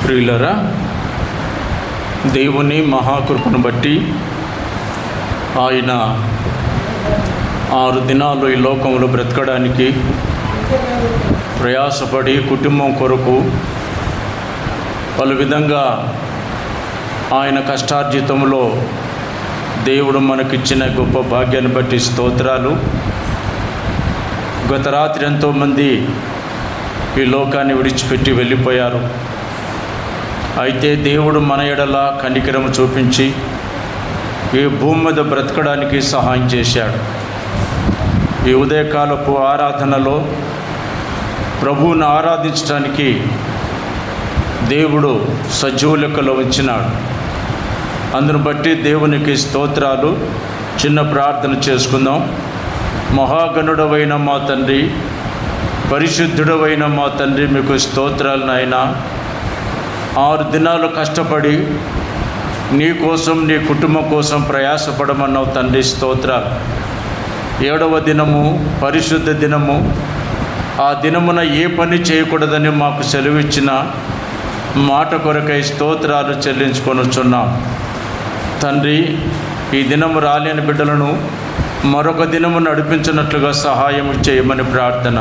ప్రియులరా, దేవుని మహాకృపను బట్టి ఆయన 6 దినాలు ఈ లోకంలో బ్రతకడానికి ప్రయాసపడి కుటుంబం కొరకు పలు విధంగా ఆయన కష్టార్జితంలో దేవుడు మనకిచ్చిన గొప్ప భాగ్యాన్ని బట్టి స్తోత్రాలు. గత రాత్రి ఎంతోమంది ఈ లోకాన్ని విడిచిపెట్టి వెళ్ళిపోయారు. అయితే దేవుడు మన ఎడల కనికరం చూపించి ఈ భూమి మీద బ్రతకడానికి సహాయం చేశాడు. ఈ ఉదయకాలపు ఆరాధనలో ప్రభువును ఆరాధించడానికి దేవుడు సజీవ లెక్కలో ఉంచినాడు. అందును బట్టి దేవునికి స్తోత్రాలు. చిన్న ప్రార్థన చేసుకుందాం. మహాగణుడవైన మా తండ్రి, పరిశుద్ధుడవైన మా తండ్రి, మీకు స్తోత్రాలు నాయనా. 6 దినాలు కష్టపడి నీ కోసం, నీ కుటుంబం కోసం ప్రయాసపడమన్నావు తండ్రి, స్తోత్రాలు. 7వ దినము పరిశుద్ధ దినము. ఆ దినమున ఏ పని చేయకూడదని మాకు సెలవిచ్చిన మాట కొరకై స్తోత్రాలు చెల్లించుకొనుచున్నాం తండ్రి. ఈ దినము రాలేని బిడ్డలను మరొక దినము నడిపించినట్లుగా సహాయం చేయమని ప్రార్థన.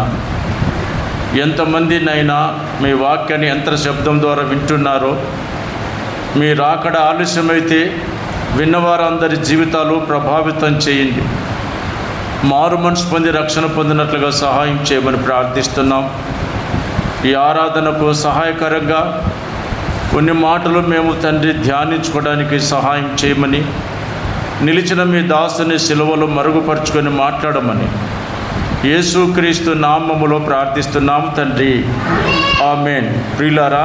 ఎంతమంది నైనా మీ వాక్యాన్ని యంత్ర శబ్దం ద్వారా వింటున్నారో, మీ రాకడ ఆలస్యమైతే విన్నవారందరి జీవితాలు ప్రభావితం చేయండి. మారు మనసు పొంది రక్షణ పొందినట్లుగా సహాయం చేయమని ప్రార్థిస్తున్నాం. ఈ ఆరాధనకు సహాయకరంగా కొన్ని మాటలు మేము తండ్రి ధ్యానించుకోవడానికి సహాయం చేయమని, నిలిచిన మీ దాసుని సిలువలో మరుగుపరుచుకొని మాట్లాడమని యేసుక్రీస్తు నామములో ప్రార్థిస్తున్నాం తండ్రి, ఆమేన్. ప్రియులారా,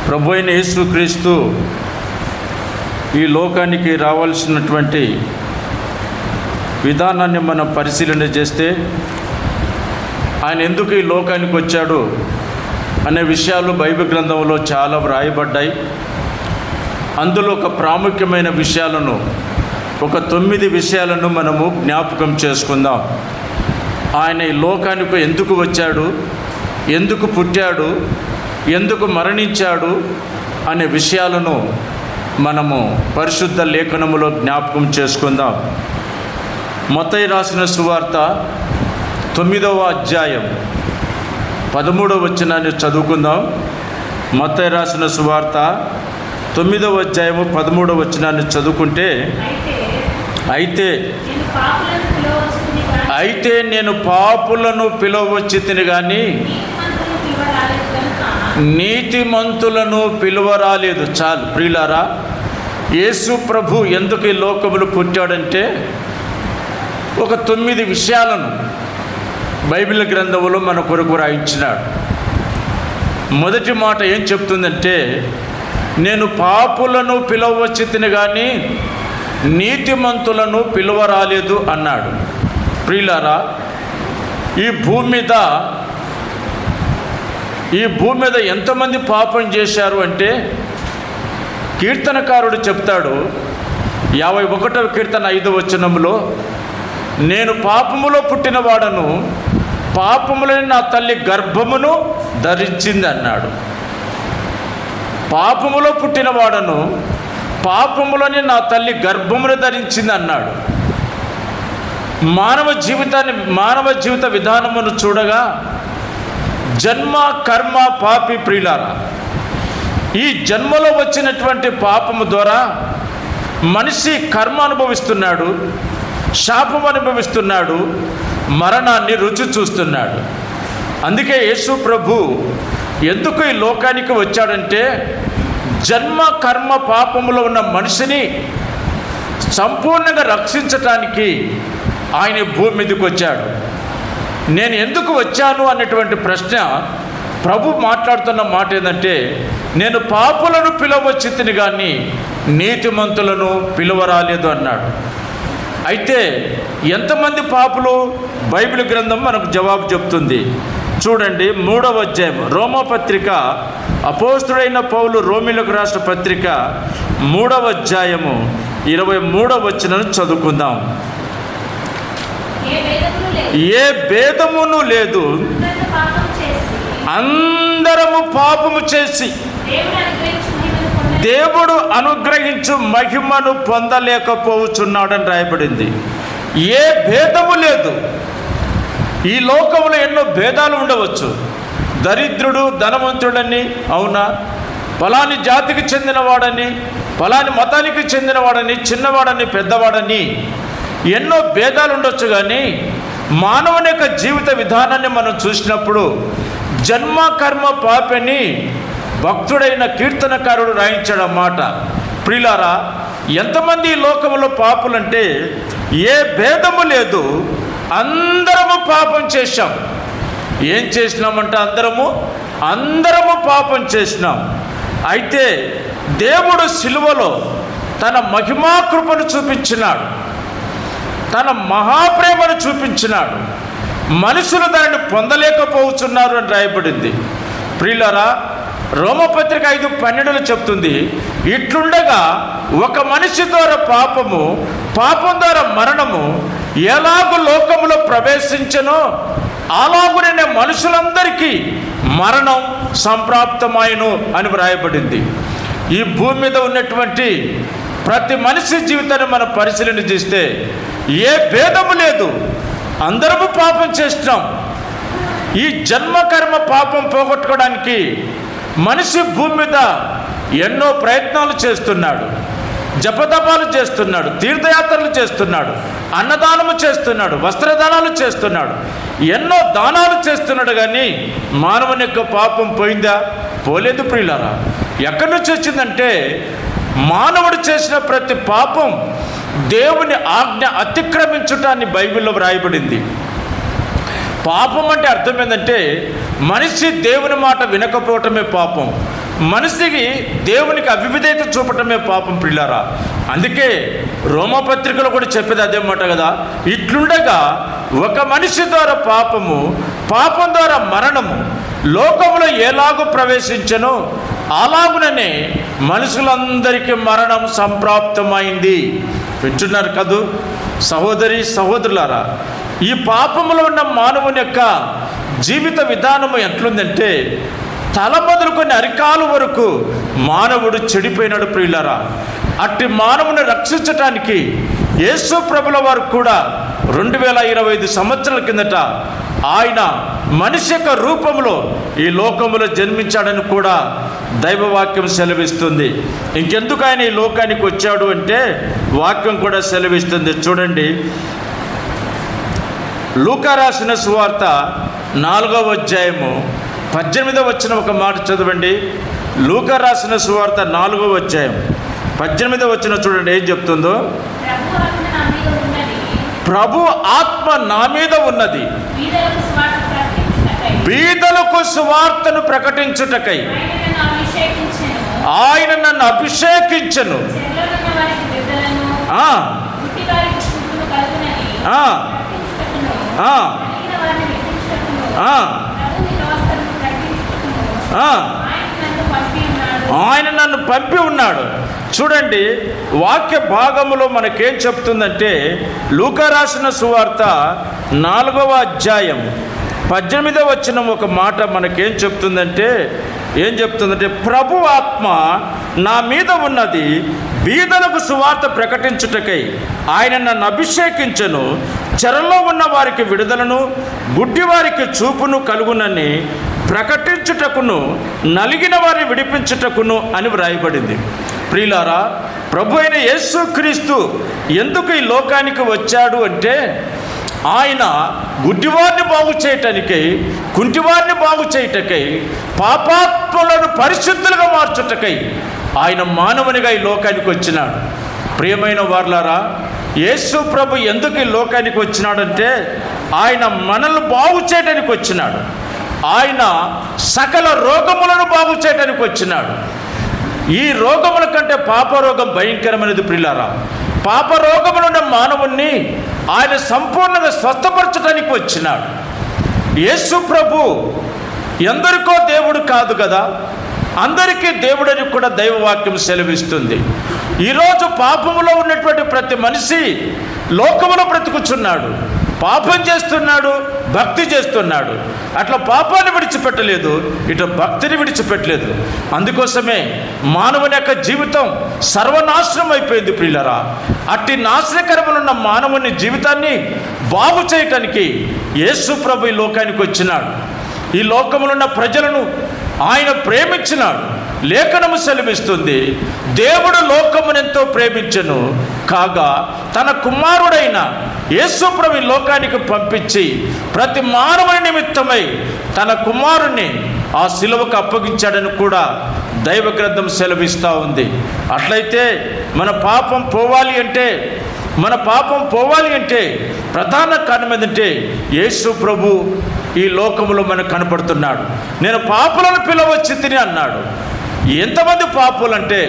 ప్రభు అయిన యేసుక్రీస్తు ఈ లోకానికి రావాల్సినటువంటి విధానాన్ని మనం పరిశీలన చేస్తే, ఆయన ఎందుకు ఈ లోకానికి వచ్చాడు అనే విషయాలు బైబిల్ గ్రంథంలో చాలా వ్రాయబడ్డాయి. అందులో ఒక ప్రాముఖ్యమైన విషయాలను, ఒక 9 విషయాలను మనము జ్ఞాపకం చేసుకుందాం. ఆయన ఈ లోకానికి ఎందుకు వచ్చాడు, ఎందుకు పుట్టాడు, ఎందుకు మరణించాడు అనే విషయాలను మనము పరిశుద్ధ లేఖనములో జ్ఞాపకం చేసుకుందాం. మత్తయి రాసిన సువార్త 9వ అధ్యాయం 13వ వచనాన్ని చదువుకుందాం. మత్తయి రాసిన సువార్త 9వ అధ్యాయము 13వ వచనాన్ని చదువుకుంటే, అయితే నేను పాపులను పిలవచ్చి తిని కానీ నీతిమంతులను పిలువరాలేదు. చాలు ప్రియులారా, యేసు ప్రభు ఎందుకు ఈ లోకములు పుట్టాడంటే ఒక 9 విషయాలను బైబిల్ గ్రంథంలో మన కొరకు రాయించినాడు. మొదటి మాట ఏం చెప్తుందంటే, నేను పాపులను పిలవచ్చి తిని కానీ నీతిమంతులను పిలువరాలేదు అన్నాడు. ప్రియులారా, ఈ భూమి మీద ఎంతమంది పాపం చేశారు అంటే, కీర్తనకారుడు చెప్తాడు 51వ కీర్తన 5వ వచనంలో, నేను పాపములో పుట్టినవాడను, పాపములని నా తల్లి గర్భమును ధరించింది అన్నాడు. పాపములో పుట్టినవాడను, పాపములని నా తల్లి గర్భమును ధరించింది అన్నాడు. మానవ జీవిత విధానమును చూడగా జన్మ కర్మ పాపి. ప్రియులారా, ఈ జన్మలో వచ్చినటువంటి పాపము ద్వారా మనిషి కర్మ అనుభవిస్తున్నాడు, శాపం అనుభవిస్తున్నాడు, మరణాన్ని రుచి చూస్తున్నాడు. అందుకే యేసు ప్రభు ఎందుకు ఈ లోకానికి వచ్చాడంటే, జన్మ కర్మ పాపములో ఉన్న మనిషిని సంపూర్ణంగా రక్షించటానికి ఆయన భూమి మీదకి వచ్చాడు. నేను ఎందుకు వచ్చాను అన్నటువంటి ప్రశ్న ప్రభు మాట్లాడుతున్న మాట ఏంటంటే, నేను పాపులను పిలవచ్చి తిని కానీ నీతిమంతులను పిలువరాలేదు అన్నాడు. అయితే ఎంతమంది పాపులు? బైబిల్ గ్రంథం మనకు జవాబు చెప్తుంది. చూడండి, 3వ అధ్యాయం రోమపత్రిక, అపోస్తుడైన పౌలు రోమీలకు రాసిన పత్రిక 3వ అధ్యాయము 23వ వచనం చదువుకుందాం. ఏ భేదమును లేదు, అందరము పాపము చేసి దేవుడు అనుగ్రహించు మహిమను పొందలేకపోవచ్చున్నాడని రాయబడింది. ఏ భేదము లేదు. ఈ లోకంలో ఎన్నో భేదాలు ఉండవచ్చు. దరిద్రుడు ధనవంతుడని, అవునా, ఫలాని జాతికి చెందినవాడని, ఫలాని మతానికి చెందినవాడని, చిన్నవాడని, పెద్దవాడని ఎన్నో భేదాలు ఉండొచ్చు. కానీ మానవుని యొక్క జీవిత విధానాన్ని మనం చూసినప్పుడు జన్మ కర్మ పాపని భక్తుడైన కీర్తనకారుడు రాయించాడు అన్నమాట. ప్రియులారా, ఎంతమంది ఈ లోకంలో పాపులంటే ఏ భేదము లేదు. అందరము పాపం చేశాం. ఏం చేసినామంటే అందరము పాపం చేసినాం. అయితే దేవుడు సిలువలో తన మహిమా కృపను చూపించినాడు, తన మహాప్రేమను చూపించినాడు. మనుషులు దానిని పొందలేకపోతున్నారు అని రాయబడింది. ప్రియులారా, రోమపత్రిక 5:12 చెప్తుంది, ఇట్లుండగా ఒక మనిషి ద్వారా పాపం ద్వారా మరణము ఎలాగూ లోకములో ప్రవేశించెనో అలాగునే మనుషులందరికీ మరణం సంప్రాప్తమాయను అని వ్రాయబడింది. ఈ భూమి మీద ఉన్నటువంటి ప్రతి మనిషి జీవితాన్ని మనం పరిశీలన చేస్తే ఏ భేదము లేదు. అందరము పాపం చేస్తున్నాం. ఈ జన్మకర్మ పాపం పోగొట్టుకోవడానికి మనిషి భూమి మీద ఎన్నో ప్రయత్నాలు చేస్తున్నాడు. జపతపాలు చేస్తున్నాడు, తీర్థయాత్రలు చేస్తున్నాడు, అన్నదానము చేస్తున్నాడు, వస్త్రదానాలు చేస్తున్నాడు, ఎన్నో దానాలు చేస్తున్నాడు. కానీ మానవుని యొక్క పాపం పోయిందా? పోలేదు ప్రియులారా. ఎక్కడి నుంచి వచ్చిందంటే మానవుడు చేసిన ప్రతి పాపం దేవుని ఆజ్ఞ అతిక్రమించుటాన్ని బైబిల్లో వ్రాయబడింది. పాపం అంటే అర్థం ఏంటంటే మనిషి దేవుని మాట వినకపోవటమే పాపం. మనిషికి దేవునికి అవిధేయత చూపటమే పాపం ప్రియులారా. అందుకే రోమపత్రికలో కూడా చెప్పేది అదే మాట కదా, ఇట్లుండగా ఒక మనిషి ద్వారా పాపం ద్వారా మరణము లోకములో ఎలాగూ ప్రవేశించెనో అలాగుననే మనుషులందరికీ మరణం సంప్రాప్తమైంది. వింటున్నారు కదూ సహోదరి సహోదరులారా. ఈ పాపములో ఉన్న మానవుని యొక్క జీవిత విధానము ఎట్లుందంటే తల మొదలుకొని అరికాలు వరకు మానవుడు చెడిపోయినాడు ప్రియులారా. అట్టి మానవుని రక్షించటానికి యేసు ప్రభుల వారు కూడా 2025 సంవత్సరాల కిందట ఆయన మనిషి యొక్క రూపంలో ఈ లోకములో జన్మించాడని కూడా దైవవాక్యం సెలవిస్తుంది. ఇంకెందుకు ఆయన ఈ లోకానికి వచ్చాడు అంటే వాక్యం కూడా సెలవిస్తుంది. చూడండి, లూకా రాసిన సువార్త 4వ అధ్యాయము 18వ వచనం ఒక మాట చదవండి. లూకా రాసిన సువార్త 4వ అధ్యాయం 18వ వచనం చూడండి ఏం చెప్తుందో. ప్రభు ఆత్మ నా మీద ఉన్నది, బీదలకు సువార్తను ప్రకటించుటకై ఆయన నన్ను అభిషేకించెను, ఆయన నన్ను పంపి ఉన్నాడు. చూడండి, వాక్య భాగములో మనకేం చెప్తుందంటే లూకా రాసిన సువార్త 4వ అధ్యాయం 18వ వచనం ఒక మాట మనకేం చెప్తుందంటే ప్రభు ఆత్మ నా మీద ఉన్నది, బీదలకు సువార్త ప్రకటించుటకై ఆయన నన్ను అభిషేకించెను, చెరలో ఉన్న వారికి విడుదలను, గుడ్డి వారికి చూపును కలుగునని ప్రకటించుటకును, నలిగిన వారిని విడిపించుటకును అని వ్రాయబడింది. ప్రియులారా, ప్రభు అయిన యేసుక్రీస్తు ఎందుకు ఈ లోకానికి వచ్చాడు అంటే ఆయన గుడ్డివారిని బాగు చేయటానికై, కుంటివారిని బాగు చేయటకై, పాపాత్ములను పరిశుద్ధులుగా మార్చుటకై ఆయన మానవునిగా ఈ లోకానికి వచ్చినాడు. ప్రియమైన వారలారా, యేసు ప్రభు ఎందుకు ఈ లోకానికి వచ్చినాడంటే ఆయన మనల్ని బాగు చేయడానికి వచ్చినాడు. ఆయన సకల రోగములను బాగు చేయడానికి వచ్చినాడు. ఈ రోగముల కంటే పాపరోగం భయంకరమైనది ప్రియులారా. పాపరోగములున్న మానవుణ్ణి ఆయన సంపూర్ణంగా స్వస్థపరచడానికి వచ్చినాడు. యేసు ప్రభు ఎందరికో దేవుడు కాదు కదా, అందరికీ దేవుడని కూడా దైవవాక్యం సెలవిస్తుంది. ఈరోజు పాపములో ఉన్నటువంటి ప్రతి మనిషి లోకములో బ్రతుకుచున్నాడు. పాపం చేస్తున్నాడు, భక్తి చేస్తున్నాడు. అట్లా పాపాన్ని విడిచిపెట్టలేదు, ఇటు భక్తిని విడిచిపెట్టలేదు. అందుకోసమే మానవుని యొక్క జీవితం సర్వనాశనం అయిపోయింది ప్రియులారా. అట్టి నాశనకరములున్న మానవుని జీవితాన్ని బాగు చేయటానికి యేసు ప్రభు ఈ లోకానికి వచ్చినాడు. ఈ లోకములో ఉన్న ప్రజలను ఆయన ప్రేమించినాడు. లేఖనము సెలవిస్తుంది, దేవుడు లోకమునెంతో ప్రేమించెను కాగా తన కుమారుడైన యేసు ప్రభు లోకానికి పంపించి ప్రతి మానవుని నిమిత్తమై తన కుమారుణ్ణి ఆ శిలువకు అప్పగించాడని కూడా దైవ గ్రంథం సెలవిస్తూ ఉంది. అట్లయితే మన పాపం పోవాలి అంటే ప్రధాన కారణం ఏంటంటే యేసు ప్రభు ఈ లోకములో మనకు కనపడుతున్నాడు. నేను పాపులను పిలవచ్చి తిని అన్నాడు. ఎంతమంది పాపులు అంటే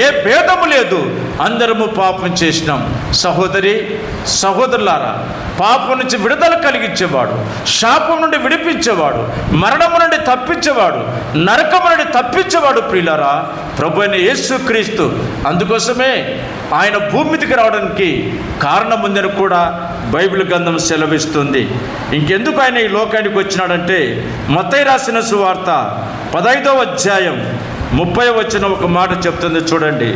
ఏ భేదము లేదు, అందరము పాపం చేసినాం. సహోదరి సహోదరులారా, పాపం నుంచి విడుదల కలిగించేవాడు, శాపం నుండి విడిపించేవాడు, మరణము నుండి తప్పించేవాడు, నరకము నుండి తప్పించేవాడు ప్రియులారా ప్రభు అయిన యేసుక్రీస్తు. అందుకోసమే ఆయన భూమి మీదకి రావడానికి కారణం ఉందని కూడా బైబిల్ గ్రంథం సెలవిస్తుంది. ఇంకెందుకు ఆయన ఈ లోకానికి వచ్చినాడంటే మత్తయి రాసిన సువార్త 15వ అధ్యాయం 30వ వచనం ఒక మాట చెప్తుంది చూడండి.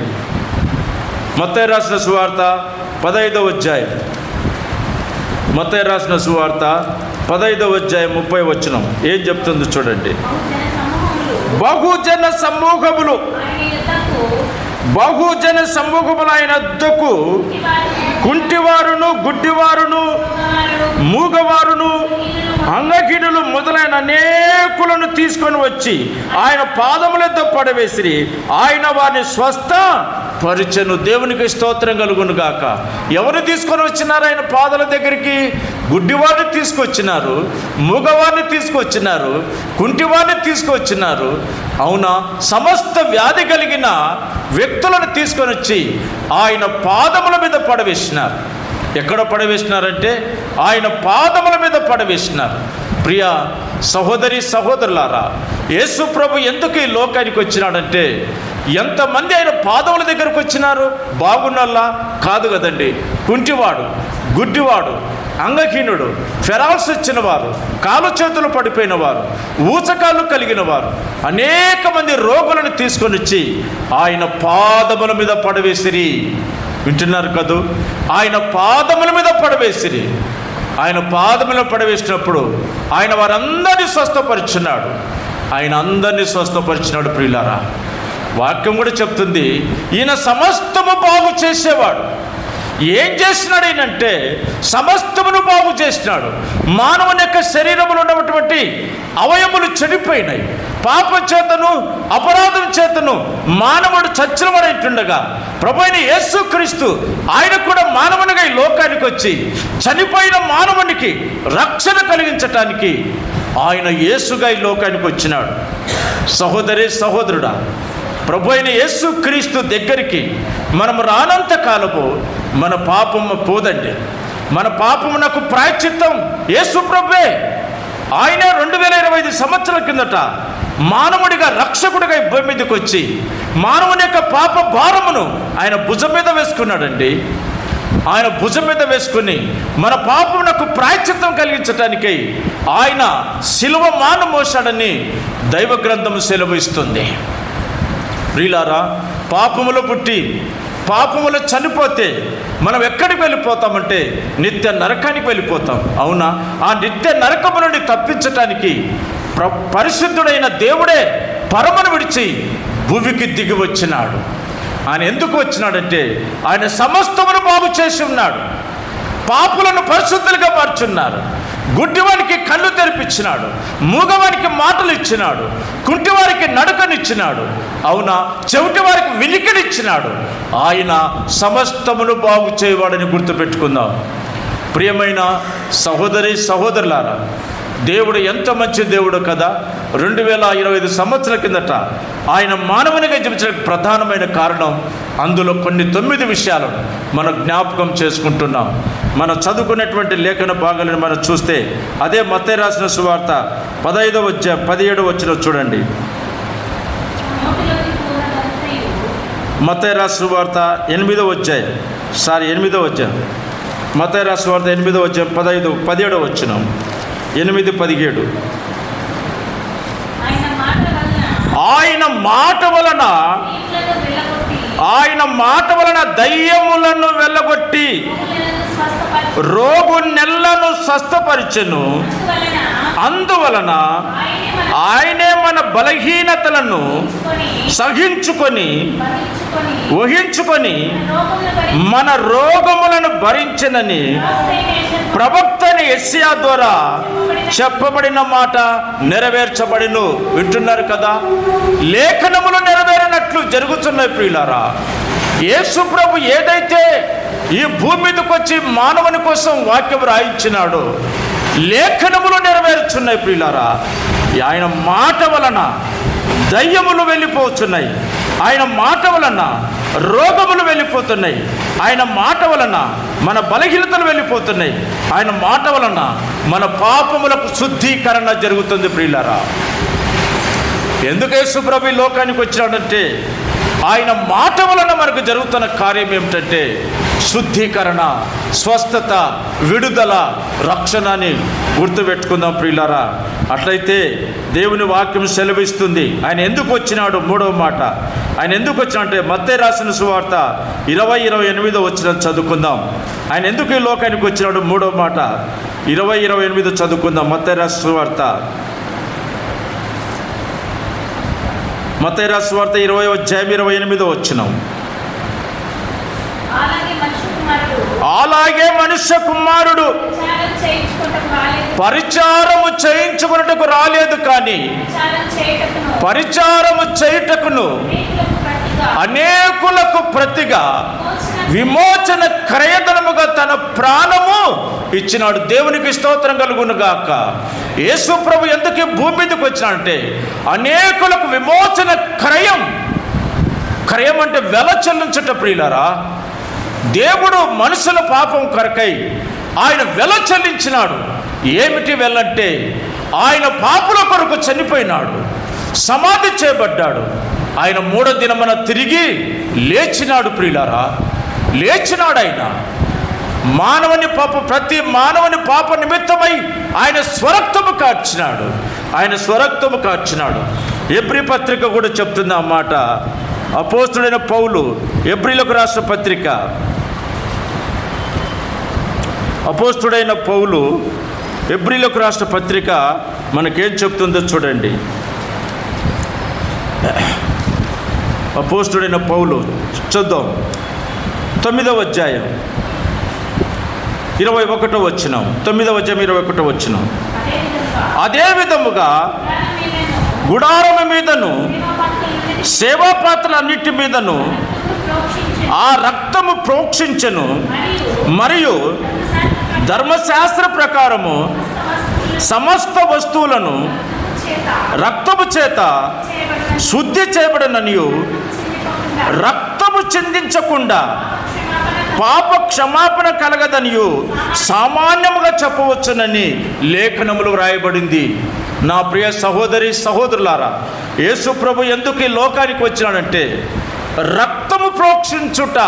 మత్తయి రాసిన సువార్త 15వ అధ్యాయం 30వ వచనం ఏం చెప్తుంది చూడండి. బహుజన సమూహములు ఆయన వద్దకు కుంటివారును, గుడ్డివారును, మూగవారును, అంగహీనులు మొదలైన అనేకులను తీసుకొని వచ్చి ఆయన పాదములతో పడవేసిరి. ఆయన వారిని స్వస్థపరిచెను. దేవునికి స్తోత్రం కలుగును గాక. ఎవరు తీసుకొని వచ్చినారు ఆయన పాదాల దగ్గరికి? గుడ్డివారిని తీసుకొచ్చినారు, మూగవారిని తీసుకొచ్చినారు, కుంటివారిని తీసుకొచ్చినారు. అవునా, సమస్త వ్యాధి కలిగిన వ్యక్తులను తీసుకొని వచ్చి ఆయన పాదముల మీద పడవేసినారు. ఎక్కడ పడవేసినారంటే ఆయన పాదముల మీద పడవేసినారు. ప్రియ సహోదరి సహోదరులారా, యేసు ప్రభు ఎందుకు ఈ లోకానికి వచ్చినాడంటే ఎంతమంది ఆయన పాదముల దగ్గరకు వచ్చినారు? బాగున్నల్లా కాదు కదండి. కుంటివాడు, గుడ్డివాడు, అంగహీనుడు, ఫెరాల్స్ వచ్చిన వారు, కాలు చేతులు పడిపోయిన వారు, ఊచకాలు కలిగిన వారు, అనేక మంది రోగులను తీసుకొని వచ్చి ఆయన పాదముల మీద పడవేసిరి. వింటున్నారు కదూ? ఆయన పాదముల మీద పడవేసిరి. ఆయన పాదముల పడవేసినప్పుడు ఆయన వారందరినీ స్వస్థపరిచున్నాడు. ఆయన అందరినీ స్వస్థపరిచినాడు ప్రియులారా. వాక్యం కూడా చెప్తుంది, ఈయన సమస్తము బాగు చేసేవాడు. ఏం చేసినాడు ఈయనంటే సమస్తమును బాగు చేసినాడు. మానవుని యొక్క శరీరంలో ఉన్నటువంటి అవయములు చెడిపోయినాయి. పాపం చేతను, అపరాధం చేతను మానవుడు చచ్చినవాడైతుండగా ప్రభు అయిన యేసుక్రీస్తు ఆయన కూడా మానవునిగా ఈ లోకానికి వచ్చి చనిపోయిన మానవునికి రక్షణ కలిగించటానికి ఆయన యేసుగా ఈ లోకానికి వచ్చినాడు. సహోదరి సహోదరుడా, ప్రభు అయిన యేసుక్రీస్తు దగ్గరికి మనం రానంత కాలము మన పాపము పోదండి. మన పాపమునకు ప్రాయశ్చిత్తం యేసు ప్రభువే. ఆయన 2025 సంవత్సరాల కిందట మానవుడిగా రక్షకుడిగా ఈ భూమి మీదకి వచ్చి మానవుని యొక్క పాప భారమును ఆయన భుజం మీద వేసుకున్నాడండి. ఆయన భుజం మీద వేసుకుని మన పాపమునకు ప్రాయశ్చిత్తం కలిగించటానికై ఆయన శిలువ మాను మోసాడని దైవ గ్రంథము సెలవిస్తుంది. ప్రియులారా, పాపములో పుట్టి పాపములో చనిపోతే మనం ఎక్కడికి వెళ్ళిపోతామంటే నిత్య నరకానికి వెళ్ళిపోతాం. అవునా? ఆ నిత్య నరకము నుండి తప్పించటానికి పరిశుద్ధుడైన దేవుడే పరమను విడిచి భూమికి దిగి వచ్చినాడు. ఆయన ఎందుకు వచ్చినాడంటే ఆయన సమస్తమును బాగు చేసి ఉన్నాడు. పాపులను పరిశుద్ధులుగా మార్చున్నారు. గుడ్డివానికి కళ్ళు తెరిపించినాడు, మూగవానికి మాటలు ఇచ్చినాడు, కుంటివారికి నడకనిచ్చినాడు. అవునా, చెవిటి వారికి వినికిడిచ్చినాడు. ఆయన సమస్తమును బాగు చేయవాడని గుర్తుపెట్టుకుందాం. ప్రియమైన సహోదరి సహోదరులారా, దేవుడు ఎంత మంచి దేవుడు కదా. 2025 సంవత్సరాల కిందట ఆయన మానవునిగా జీవించడానికి ప్రధానమైన కారణం అందులో కొన్ని 9 విషయాలను మనం జ్ఞాపకం చేసుకుంటున్నాం. మనం చదువుకున్నటువంటి లేఖన భాగాలను మనం చూస్తే అదే మత్తయి రాసిన సువార్త 15వ అధ్యాయం 17వ వచనం చూడండి. మత్తయి రాసిన సువార్త 8వ అధ్యాయం మత్తయి రాసిన వార్త 8వ అధ్యాయం 17వ వచనం. 8:17. ఆయన మాట వలన దయ్యములను వెళ్ళగొట్టి రోగునెల్లను స్వస్థపరిచెను. అందువలన ఆయనే మన బలహీనతలను సహించుకొని వహించుకొని మన రోగములను భరించెనని ప్రవక్త యెషయా ద్వారా చెప్పబడిన మాట నెరవేర్చబడిను. వింటున్నారు కదా, లేఖనములు నెరవేరినట్లు జరుగుతున్నాయి ప్రియులారా. యేసు ప్రభు ఏదైతే ఈ భూమి మీదకి వచ్చి మానవుని కోసం వాక్యం రాయించినాడో లేఖనములు నెరవేరుచున్నాయి ప్రియులారా. ఆయన మాట వలన దయ్యములు వెళ్ళిపోతున్నాయి, ఆయన మాట వలన రోగములు వెళ్ళిపోతున్నాయి, ఆయన మాట వలన మన బలహీనతలు వెళ్ళిపోతున్నాయి, ఆయన మాట వలన మన పాపములకు శుద్ధీకరణ జరుగుతుంది ప్రియులారా. ఎందుకు యేసు ప్రభు ఈ లోకానికి వచ్చినాడంటే ఆయన మాట వలన మనకు జరుగుతున్న కార్యం ఏమిటంటే శుద్ధీకరణ, స్వస్థత, విడుదల, రక్షణ అని గుర్తుపెట్టుకుందాం ప్రియులారా. అట్లయితే దేవుని వాక్యం సెలవిస్తుంది ఆయన ఎందుకు వచ్చినాడు. 3వ మాట, ఆయన ఎందుకు వచ్చినాడంటే మత్తయి రాసిన సువార్త 20:28 వచనం చదువుకుందాం. ఆయన ఎందుకు ఈ లోకానికి వచ్చినాడు 3వ మాట 20:28 చదువుకుందాం. మత్తయి రాసిన సువార్త 20వ అధ్యాయం 28వ వచనం. అలాగే మనుష్య కుమారుడు పరిచారము చేయించుకున్నట్టుకు రాలేదు, కానీ పరిచారము చేయుటకును అనేకులకు ప్రతిగా విమోచన క్రయధనముగా తన ప్రాణము ఇచ్చినాడు. దేవునికి స్తోత్రం కలుగును గాక. యేసు ప్రభు ఎందుకు భూమి మీదకి వచ్చినాడంటే అనేకులకు విమోచన క్రయం అంటే వెల చెల్లించుట ప్రియులారా. దేవుడు మనుషుల పాపం కొరకై ఆయన వెల చెల్లించినాడు. ఏమిటి వెలంటే ఆయన పాపుల కొరకు చనిపోయినాడు, సమాధి చేయబడ్డాడు, ఆయన 3వ దినమున తిరిగి లేచినాడు ప్రియులారా. లేచినాడు ఆయన ప్రతి మానవుని పాప నిమిత్తమై ఆయన స్వరక్తము కార్చినాడు. ఎబ్రీ పత్రిక కూడా చెప్తుంది ఆ మాట. అపోస్తుడైన పౌలు ఎబ్రీలకు రాసిన పత్రిక, అపోస్తుడైన పౌలు ఎబ్రీలకు రాసిన పత్రిక మనకేం చెప్తుందో చూడండి. అపోస్తుడైన పౌలు చూద్దాం. 9వ అధ్యాయం 21వ వచనం. 9వ అధ్యాయం 21వ వచనం. అదే విధముగా గుడారము మీదను సేవా పాత్రలన్నిటి మీదను ఆ రక్తము ప్రోక్షించెను, మరియు ధర్మశాస్త్ర ప్రకారము సమస్త వస్తువులను రక్తము చేత శుద్ధి చేయబడననియు రక్తము చిందించకుండా పాప క్షమాపణ కలగదనియు సామాన్యముగా చెప్పవచ్చునని లేఖనములు వ్రాయబడింది. నా ప్రియ సహోదరి సహోదరులారా, యేసు ప్రభు ఎందుకు ఈ లోకానికి వచ్చినాడంటే రక్తము ప్రోక్షించుట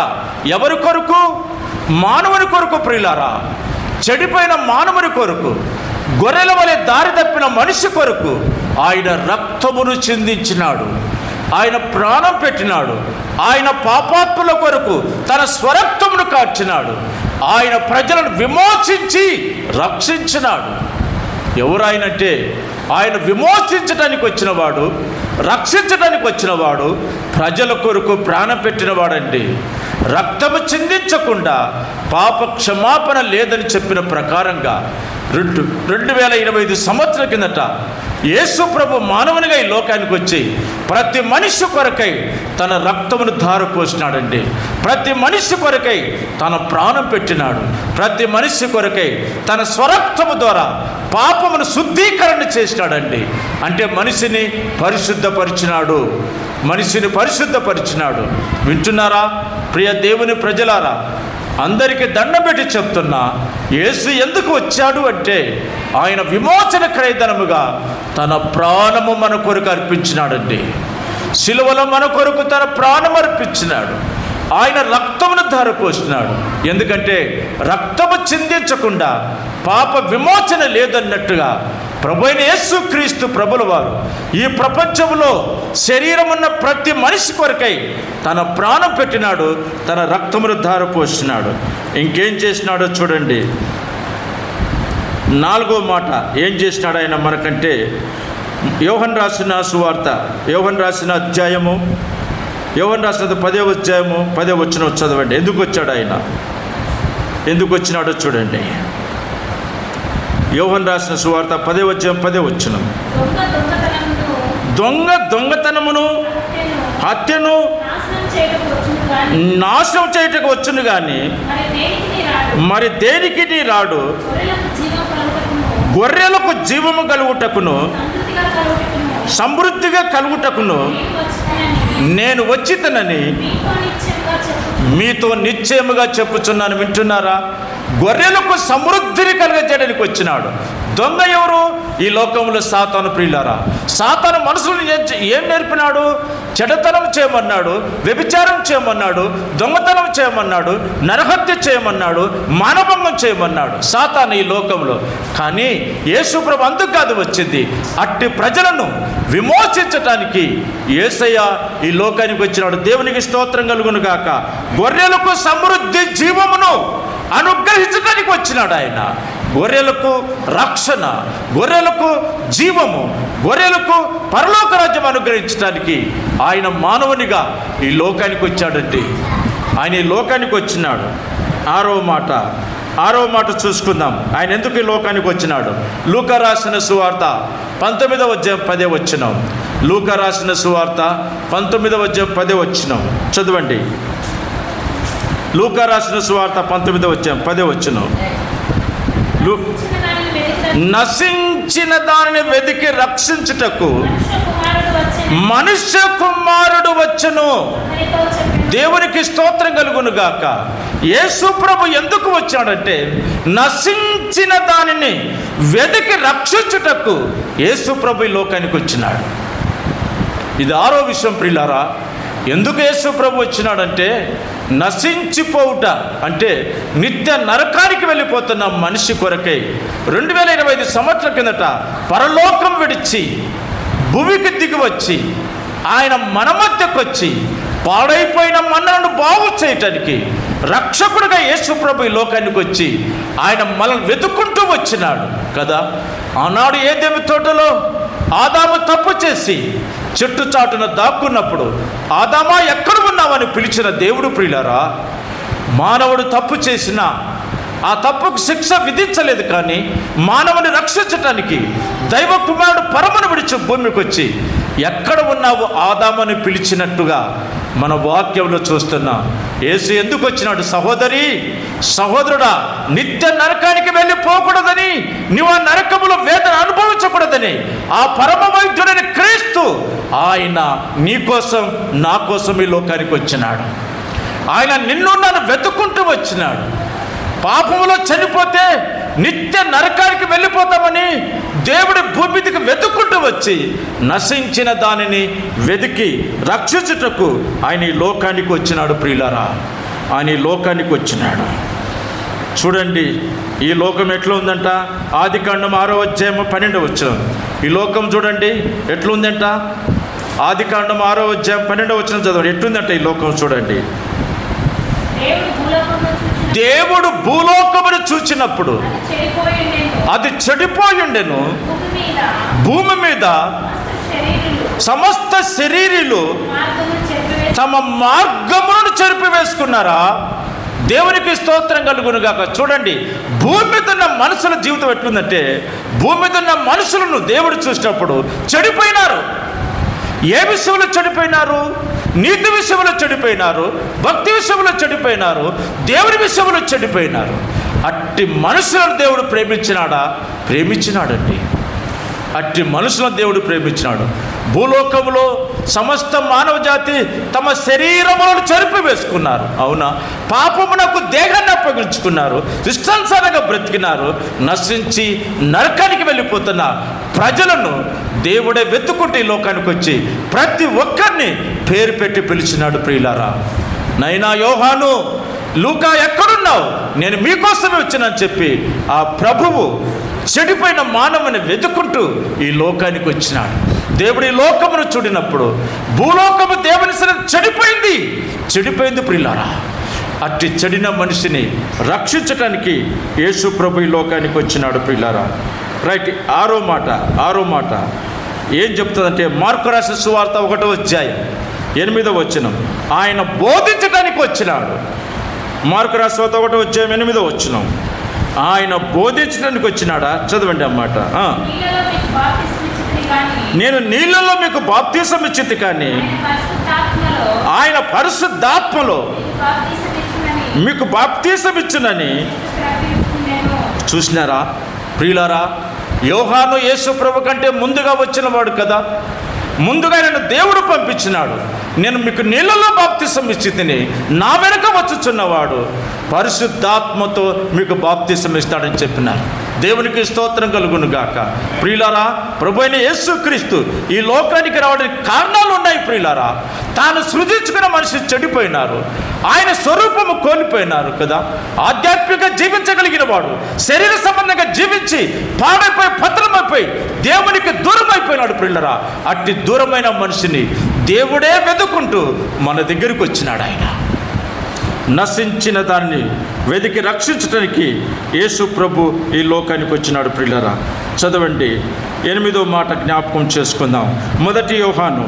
ఎవరి కొరకు? మానవుని కొరకు ప్రియులారా. చెడిపోయిన మానవుని కొరకు, గొర్రెల వలె దారి తప్పిన మనిషి కొరకు ఆయన రక్తమును చిందించినాడు, ఆయన ప్రాణం పెట్టినాడు. ఆయన పాపాత్ముల కొరకు తన స్వరక్తమును కార్చినాడు. ఆయన ప్రజలను విమోచించి రక్షించినాడు. ఎవరాయనంటే ఆయన విమోచించడానికి వచ్చినవాడు, రక్షించడానికి వచ్చినవాడు, ప్రజల కొరకు ప్రాణం పెట్టినవాడండి. రక్తము చిందించకుండా పాప క్షమాపణ లేదని చెప్పిన ప్రకారంగా 2025 సంవత్సరాల కిందట యేసు ప్రభు మానవునిగా ఈ లోకానికి వచ్చి ప్రతి మనిషి కొరకై తన రక్తమును ధారపోసినాడండి. ప్రతి మనిషి కొరకై తన ప్రాణం పెట్టినాడు. ప్రతి మనిషి కొరకై తన స్వరక్తము ద్వారా పాపమును శుద్ధీకరణ చేసినాడండి. అంటే మనిషిని పరిశుద్ధపరిచినాడు. వింటున్నారా ప్రియ దేవుని ప్రజలారా? అందరికీ దండం పెట్టి చెప్తున్నా, యేసు ఎందుకు వచ్చాడు అంటే ఆయన విమోచన క్రయధనముగా తన ప్రాణము మన కొరకు అర్పించినాడండి. సిలువలో మన కొరకు తన ప్రాణం అర్పించినాడు. ఆయన రక్తమును ధారపోస్తున్నాడు. ఎందుకంటే రక్తము చిందించకుండా పాప విమోచన లేదన్నట్టుగా ప్రభువైన యేసుక్రీస్తు ప్రభుల వారు ఈ ప్రపంచంలో శరీరం ఉన్న ప్రతి మనిషి కొరకై తన ప్రాణం పెట్టినాడు, తన రక్తమును ధారపోస్తున్నాడు. ఇంకేం చేసినాడో చూడండి. 4వ మాట ఏం చేసినాడు ఆయన మనకంటే, యోహన్ రాసిన సువార్త, యోహన్ రాసిన అధ్యాయము, యోహన్ రాసిన 10వ అధ్యాయము 10వ వచనం చదవండి. ఎందుకు వచ్చాడు ఆయన, ఎందుకు వచ్చినాడో చూడండి. యోహన్ రాసిన సువార్త 10వ అధ్యాయం 10వ వచనం. దొంగతనమును హత్యను నాశనం చేయటకు వచ్చును కానీ మరి దేనికి నీ రాడు, గొర్రెలకు జీవము కలుగుటకును సమృద్ధిగా కలుగుటకును నేను వచ్చితనని మీతో నిశ్చయముగా చెప్పుచున్నాను. వింటున్నారా? గొర్రెలకు సమృద్ధిని కలుగజేయడానికి వచ్చినాడు. దొంగ ఎవరు? ఈ లోకంలో సాతాను ప్రియులారా. సాతాను మనుషులను ఏం నేర్పినాడు? చెడతనం చేయమన్నాడు, వ్యభిచారం చేయమన్నాడు, దొంగతనం చేయమన్నాడు, నరహత్య చేయమన్నాడు, మానభంగం చేయమన్నాడు సాతాను ఈ లోకంలో. కానీ యేసుప్రభు అందుకు కాదు వచ్చింది, అట్టి ప్రజలను విమోచించటానికి యేసయ్య ఈ లోకానికి వచ్చినాడు. దేవునికి స్తోత్రం కలుగును గాక. గొర్రెలకు సమృద్ధి జీవమును అనుగ్రహించడానికి వచ్చినాడు ఆయన. గొర్రెలకు రక్షణ, గొర్రెలకు జీవము, గొర్రెలకు పరలోక రాజ్యం అనుగ్రహించడానికి ఆయన మానవునిగా ఈ లోకానికి వచ్చాడండి. ఆయన ఈ లోకానికి వచ్చినాడు. 6వ మాట చూసుకుందాం. ఆయన ఎందుకు ఈ లోకానికి వచ్చినాడు? లూకా రాసిన సువార్త 19వ అధ్యాయం 10వ వచనం. లూకా రాసిన సువార్త 19వ అధ్యాయం 10వ వచనం చదవండి. లూకా రాసిన సువార్త 19వ అధ్యాయం 10వ వచనం. నశించిన దానిని వెతికి రక్షించుటకు మనుష్య కుమారుడు వచ్చును. దేవునికి స్తోత్రం కలుగును గాక. యేసు ప్రభు ఎందుకు వచ్చాడంటే నశించిన దానిని వెతికి రక్షించుటకు యేసు ప్రభు ఈ లోకానికి వచ్చినాడు. ఇది 6వ విషయం ప్రియులారా. ఎందుకు యేసు ప్రభు వచ్చినాడంటే నశించిపోవుట అంటే నిత్య నరకానికి వెళ్ళిపోతున్న మనిషి కొరకై 2025 సంవత్సరాల కిందట పరలోకం విడిచి భూమికి దిగి వచ్చి ఆయన మన మధ్యకు వచ్చి పాడైపోయిన మనలను బాగు చేయటానికి రక్షకుడిగా యేసు ప్రభు ఈ లోకానికి వచ్చి ఆయన మనల్ని వెతుక్కుంటూ వచ్చినాడు కదా. ఆనాడు ఏదెను తోటలో ఆదాము తప్పు చేసి చెట్టు చాటున దాక్కున్నప్పుడు ఆదామా ఎక్కడ ఉన్నావని పిలిచిన దేవుడు ప్రియులారా, మానవుడు తప్పు చేసినా ఆ తప్పుకు శిక్ష విధించలేదు, కానీ మానవుని రక్షించటానికి దైవ కుమారుడు పరమను విడిచి భూమికి వచ్చి ఎక్కడ ఉన్నావు ఆదామని పిలిచినట్టుగా మన వాక్యంలో చూస్తున్నాం. యేసు ఎందుకు వచ్చినాడు? సహోదరి సహోదరుడా, నిత్య నరకానికి వెళ్ళిపోకూడదని, నీవు ఆ నరకములో వేదన అనుభవించకూడదని ఆ పరమ వైద్యుడైన క్రీస్తు ఆయన నీ కోసం నా కోసం ఈ లోకానికి వచ్చినాడు. ఆయన నిన్ను నన్ను వెతుక్కుంటూ వచ్చినాడు. పాపములో చనిపోతే నిత్య నరకానికి వెళ్ళిపోతామని దేవుడి భూమికి వెతుక్కుంటూ వచ్చి నశించిన దానిని వెతికి రక్షించుటకు ఆయన ఈ లోకానికి వచ్చినాడు ప్రియులారా. ఆయన ఈ లోకానికి వచ్చినాడు. చూడండి ఈ లోకం ఎట్లా ఉందంట. ఆదికాండం 6వ అధ్యాయం 12వ వచనం. ఈ లోకం చూడండి ఎట్లుందంట. ఆదికాండం 6వ అధ్యాయం 12వ వచనం చదవండి. ఎట్లుందంట ఈ లోకం చూడండి. దేవుడు భూలోకమును చూచినప్పుడు అది చెడిపోయిండెను, భూమి మీద సమస్త శరీరులు తమ మార్గములను చెరిపివేసుకున్నారా. దేవునికి స్తోత్రం కలుగును గాక. చూడండి భూమి మీద ఉన్న మనుషుల జీవితం ఎట్లుందంటే, భూమి మీద ఉన్న మనుషులను దేవుడు చూసినప్పుడు చెడిపోయినారు. ఏ విషయంలో చెడిపోయినారు? నీతి విషయంలో చెడిపోయినారు, భక్తి విషయంలో చెడిపోయినారు, దేవుడి విషయంలో చెడిపోయినారు. అట్టి మనుషులను దేవుడు ప్రేమించినాడా? ప్రేమించినాడండి. అట్టి మనుషులను దేవుడు ప్రేమించినాడు. భూలోకంలో సమస్త మానవ జాతి తమ శరీరములను చెరిపి వేసుకున్నారు. అవునా? పాపమునకు దేహాన్ని అప్పగించుకున్నారు, ఇష్టానుసారంగా బ్రతికినారు. నశించి నరకానికి వెళ్ళిపోతున్న ప్రజలను దేవుడే వెతుకుంటే ఈ లోకానికి వచ్చి ప్రతి ఒక్కరిని పేరు పెట్టి పిలిచినాడు ప్రియులారా. నైనా యోహాను, లూకా ఎక్కడున్నావు, నేను మీకోసమే వచ్చానని చెప్పి ఆ ప్రభువు చెడిపోయిన మానవుని వెతుక్కుంటూ ఈ లోకానికి వచ్చినాడు. దేవుడు ఈ లోకమును చూడినప్పుడు భూలోకము దేవుని సన్నిధిలో చెడిపోయింది ప్రియులారా. అట్టి చెడిన మనిషిని రక్షించటానికి యేసు ప్రభు ఈ లోకానికి వచ్చినాడు ప్రియులారా. రైట్, ఆరో మాట ఏం చెప్తుందంటే మార్కు రాసిన సువార్త 1వ అధ్యాయం 8వ వచనం. ఆయన బోధించడానికి వచ్చినాడు. మార్కు రాసిన సువార్త 1వ అధ్యాయం 8వ వచనం. ఆయన బోధించడానికి వచ్చినాడా? చదవండి అన్నమాట. నేను నీళ్ళలో మీకు బాప్తీసం ఇచ్చితి, కానీ ఆయన పరిశుద్ధాత్మలో మీకు బాప్తీసం ఇచ్చునని. చూసినారా ప్రియులారా, యోహాను యేసు ప్రభు కంటే ముందుగా వచ్చిన వాడు కదా. ముందుగా నన్ను దేవుడు పంపించినాడు. నేను మీకు నీళ్ళలో బాప్తీసం ఇచ్చి తిని, నా వెనుక వచ్చుచున్నవాడు పరిశుద్ధాత్మతో మీకు బాప్తీసం ఇస్తాడని చెప్పినారు. దేవునికి స్తోత్రం కలుగును గాక. ప్రియులారా, ప్రభు అయిన యేసుక్రీస్తు ఈ లోకానికి రావడానికి కారణాలు ఉన్నాయి ప్రియులారా. తాను సృజించుకున్న మనిషి చెడిపోయినారు, ఆయన స్వరూపము కోల్పోయినారు కదా. ఆధ్యాత్మికంగా జీవించగలిగిన వాడు శరీర సంబంధంగా జీవించి పాడైపోయి పతనమైపోయి దేవునికి దూరం అయిపోయినాడు ప్రియులారా. అట్టి దూరమైన మనిషిని దేవుడే వెతుక్కుంటూ మన దగ్గరికి వచ్చినాడు. ఆయన నశించిన దాన్ని వెతికి రక్షించడానికి యేసు ప్రభు ఈ లోకానికి వచ్చినాడు ప్రియులారా. చదవండి 8వ మాట జ్ఞాపకం చేసుకుందాం. మొదటి యోహాను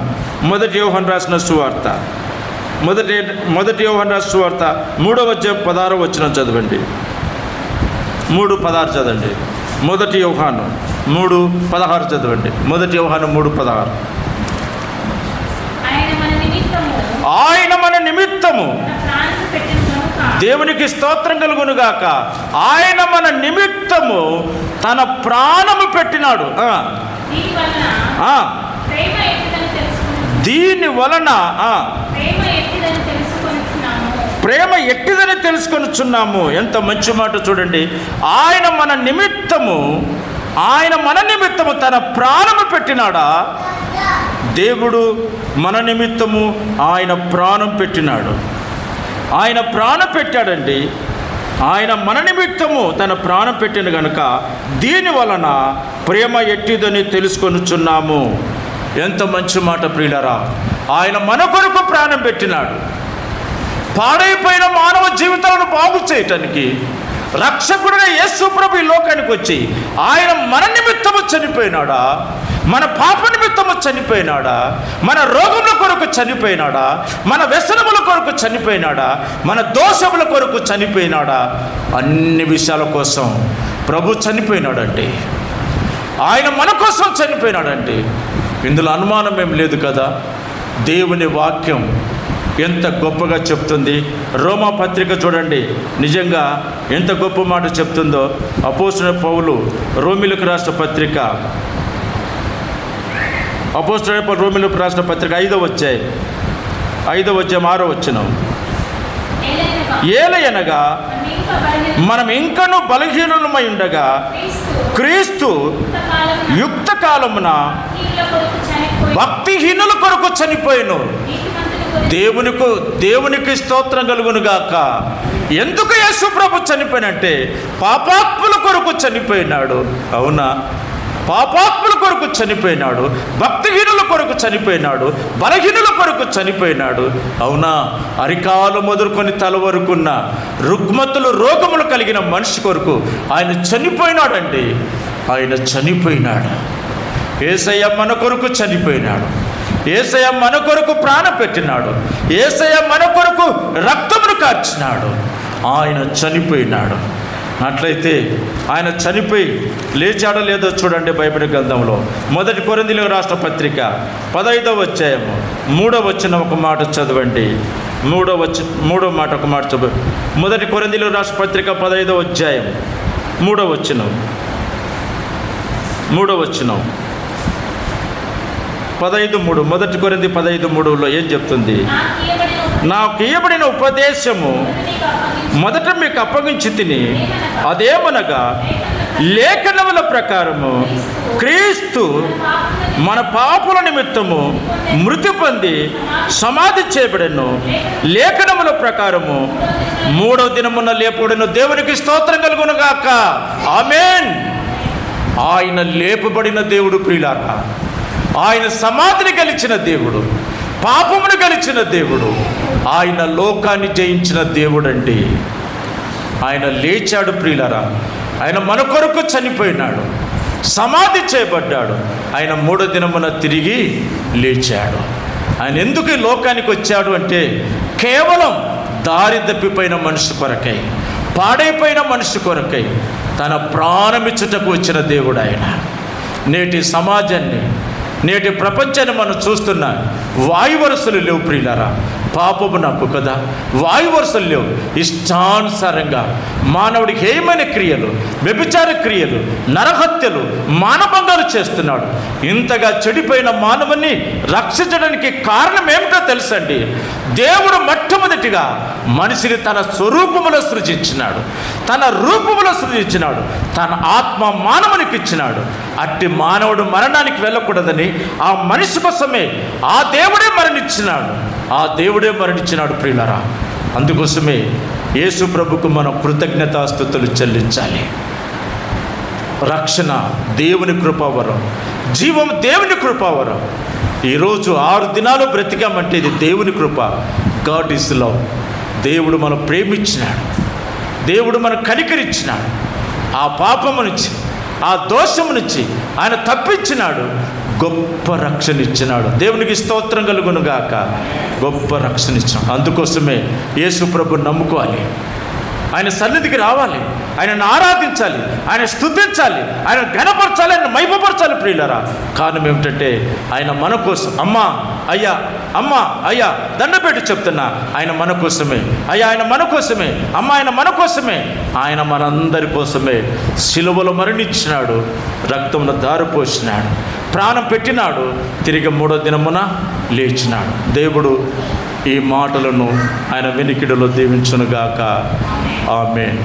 రాసిన సువార్త, మొదటి యోహాను రాసిన సువార్త 3వ అధ్యాయం 16వ వచనం చదవండి. 3:16 చదవండి. మొదటి యోహాను 3:16 చదవండి. మొదటి యోహాను 3:16. ఆయన మన నిమిత్తము, దేవునికి స్తోత్రం కలుగునుగాక, ఆయన మన నిమిత్తము తన ప్రాణము పెట్టినాడు. దీని వలన ప్రేమ ఎట్టిదని తెలుసుకొనుచున్నాము. ఎంత మంచి మాట చూడండి. ఆయన మన నిమిత్తము తన ప్రాణము పెట్టినాడా? దేవుడు మన నిమిత్తము ఆయన ప్రాణం పెట్టినాడు. ఆయన ప్రాణం పెట్టాడండి. ఆయన మన నిమిత్తము తన ప్రాణం పెట్టిన గనుక దీని వలన ప్రేమ ఎట్టిదని తెలుసుకొనుచున్నాము. ఎంత మంచి మాట ప్రియులారా. ఆయన మన కొరకు ప్రాణం పెట్టినాడు. పాడైపోయిన మానవ జీవితాలను బాగు చేయటానికి రక్షకుడైన యేసు ప్రభు ఈ లోకానికి వచ్చి ఆయన మన నిమిత్తము చనిపోయినాడా? మన పాప నిమిత్తము చనిపోయినాడా? మన రోగముల కొరకు చనిపోయినాడా? మన వ్యసనముల కొరకు చనిపోయినాడా? మన దోషముల కొరకు చనిపోయినాడా? అన్ని విషయాల కోసం ప్రభు చనిపోయినాడండి. ఆయన మన కోసం చనిపోయినాడండి. ఇందులో అనుమానం ఏం లేదు కదా. దేవుని వాక్యం ఎంత గొప్పగా చెప్తుంది. రోమా పత్రిక చూడండి, నిజంగా ఎంత గొప్ప మాట చెప్తుందో. అపోస్తలుడైన పౌలు రోమీయులకు రాసిన పత్రిక, రోమీయులకు రాసిన పత్రిక 5వ అధ్యాయం 6వ వచనం. ఏలయనగా మనం ఇంకనూ బలహీనులమై ఉండగా క్రీస్తు యుక్త కాలమున భక్తిహీనుల కొరకు చనిపోయిను. దేవునికి స్తోత్రం కలుగునుగాక. ఎందుకు యేసు ప్రభు చనిపోయినంటే పాపాత్ముల కొరకు చనిపోయినాడు. అవునా? పాపాత్ముల కొరకు చనిపోయినాడు, భక్తిహీనుల కొరకు చనిపోయినాడు, బలహీనుల కొరకు చనిపోయినాడు. అవునా? అరికాలు మొదలుకొని తల వరకున్న రుగ్మతులు రోగములు కలిగిన మనిషి కొరకు ఆయన చనిపోయినాడండి. ఆయన చనిపోయినాడు. యేసయ్య మన కొరకు చనిపోయినాడు. యేసయ్య మన కొరకు ప్రాణం పెట్టినాడు. యేసయ్య మన కొరకు రక్తమును కార్చినాడు. ఆయన చనిపోయినాడు. అట్లయితే ఆయన చనిపోయి లేచాడో లేదో చూడండి. బైబిల్ గ్రంథంలో 1 కొరింథీయులకు రాసిన పత్రిక 15వ అధ్యాయము 3వ వచనం ఒక మాట చదవండి. 3వ మాట ఒక మాట చదవండి. 1 కొరింథీయులకు రాసిన పత్రిక 15వ అధ్యాయం 3వ వచనం. 15:3. 1 కొరింథీ 15:3లో ఏం చెప్తుంది? నాకు ఇయ్యబడిన ఉపదేశము మొదట మీకు అప్పగించి తిని, అదేమనగా లేఖనముల ప్రకారము క్రీస్తు మన పాపుల నిమిత్తము మృతి పొంది సమాధి చేయబడెను. లేఖనముల ప్రకారము 3వ దినమున లేపబడెను. దేవునికి స్తోత్రం కలుగునుగాక. ఆమేన్. ఆయన లేపబడిన దేవుడు ప్రియులారా, ఆయన సమాధిని గెలిచిన దేవుడు, పాపమును గెలిచిన దేవుడు, ఆయన లోకాన్ని జయించిన దేవుడు అండి. ఆయన లేచాడు ప్రియులారా. ఆయన మన కొరకు చనిపోయినాడు, సమాధి చేయబడ్డాడు. ఆయన 3వ దినమున తిరిగి లేచాడు. ఆయన ఎందుకు ఈ లోకానికి వచ్చాడు అంటే కేవలం దారి తప్పిపోయిన మనిషి కొరకై, పాడైపోయిన మనిషి కొరకై తన ప్రాణమిచ్చుటకు వచ్చిన దేవుడు ఆయన. నేటి సమాజాన్ని, నేటి ప్రపంచాన్ని మనం చూస్తున్న వాయువరుసలు లేవు ప్రియులారా. పాపము నాకు కదా, వాయువరుసలు లేవు. ఇష్టానుసారంగా మానవుడికి హేయమైన క్రియలు, వ్యభిచార క్రియలు, నరహత్యలు, మానభంగాలు చేస్తున్నాడు. ఇంతగా చెడిపోయిన మానవుని రక్షించడానికి కారణం ఏమిటో తెలుసండి. దేవుడు మొట్టమొదటిగా మనిషిని తన స్వరూపములో సృజించినాడు, తన రూపములో సృజించినాడు, తన ఆత్మ మానవునికి ఇచ్చినాడు. అట్టి మానవుడు మరణానికి వెళ్ళకూడదని ఆ మనిషి కోసమే ఆ దేవుడే మరణించినాడు. ఆ దేవుడే మరణించినాడు ప్రియులారా. అందుకోసమే యేసు ప్రభుకు మనం కృతజ్ఞతాస్తుతులు చెల్లించాలి. రక్షణ దేవుని కృపావరం, జీవం దేవుని కృపావరం. ఈరోజు 6 దినాలు బ్రతికామంటే ఇది దేవుని కృప. God is love. దేవుడు మనం ప్రేమించినాడు, దేవుడు మనం కనికరించినాడు. ఆ పాపము నుంచి, ఆ దోషము నుంచి ఆయన తప్పించినాడు, గొప్ప రక్షణ ఇచ్చినాడు. దేవునికి స్తోత్రం కలుగునుగాక. గొప్ప రక్షణ ఇచ్చాడు. అందుకోసమే యేసు ప్రభుని నమ్ముకోవాలి, ఆయన సన్నిధికి రావాలి, ఆయనను ఆరాధించాలి, ఆయన స్తుతించాలి, ఆయన ఘనపరచాలి, ఆయన మహిమపరచాలి ప్రియులారా. కారణం ఏమిటంటే ఆయన మన కోసం. అమ్మా అయ్యా, అమ్మా అయ్యా దండపెట్టి చెప్తున్నా, ఆయన మన కోసమే. అయ్యా ఆయన మన కోసమే, అమ్మ ఆయన మన కోసమే. ఆయన మనందరి కోసమే సిలువలో మరణించినాడు, రక్తమును దారిపోసినాడు, ప్రాణం పెట్టినాడు, తిరిగి 3వ దినమున లేచినాడు. దేవుడు ఈ మాటలను ఆయన వెనికిడిలో దీవించునుగాక. ఆమేన్.